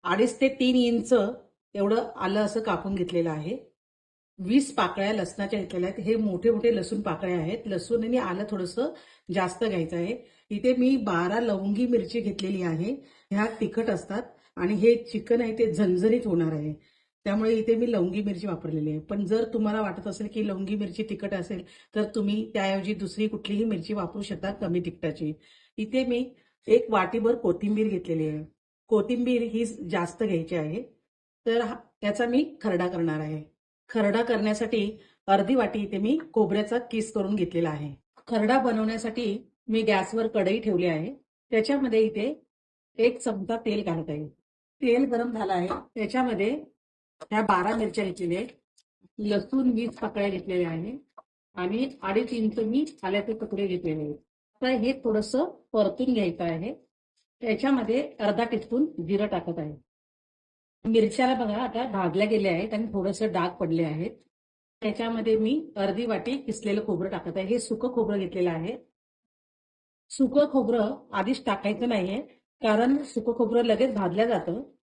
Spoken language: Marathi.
2.5 ते 3 इंच एवढं आलं असं कापून घेतलेलं आहे. 20 पाकळ्या लसणाच्या घेतलेल्या आहेत. हे मोठे मोठे लसूण पाकळ्या आहेत. लसूण आणि आलं थोडंसं जास्त घ्यायचं आहे. इथे मी 12 लवंगी मिरची घेतलेली आहे. ह्या तिखट असतात आणि हे चिकन आहे ते झणझणीत होणार आहे. त्यामुळे इथे मी लवंगी मिरची वापरलेली आहे. पण जर तुम्हाला वाटत असेल की लवंगी मिरची तिखट असेल तर तुम्ही त्याऐवजी दुसरी कुठलीही मिरची वापरू शकता कमी तिखटाची. इथे मी 1 वाटीभर कोथिंबीर घेतलेली आहे. कोथिंबीर ही जास्त घ्यायची आहे. तर त्याचा मी खरडा करणार आहे. खरडा करण्यासाठी अर्धी वाटी इथे मी खोबऱ्याचा किस करून घेतलेला आहे. खरडा बनवण्यासाठी मी गॅसवर कढई ठेवली आहे. त्याच्यामध्ये इथे 1 चमचा तेल घालत आहे. तेल गरम झालं आहे. त्याच्यामध्ये ह्या 12 मिरच्या घेतलेल्या आहेत. लसूण 20 पाकळ्या घेतलेल्या आहे आणि 2.5 इंच मी आल्याचे तुकडे घेतलेले आहेत. आता हे थोडंसं परतून घ्यायचं आहे. त्याच्यामध्ये अर्धा टीस्पून जिरं टाकत आहे. मिरच्याला बघा आता भाजल्या गेल्या आहेत आणि थोडंसं डाग पडले आहेत. त्याच्यामध्ये मी अर्धी वाटी किसलेलं खोबरं टाकत आहे. हे सुकं खोबरं घेतलेलं आहे. सुकं खोबरं आधीच टाकायचं नाहीये कारण सुकं खोबरं लगेच भाजलं जातं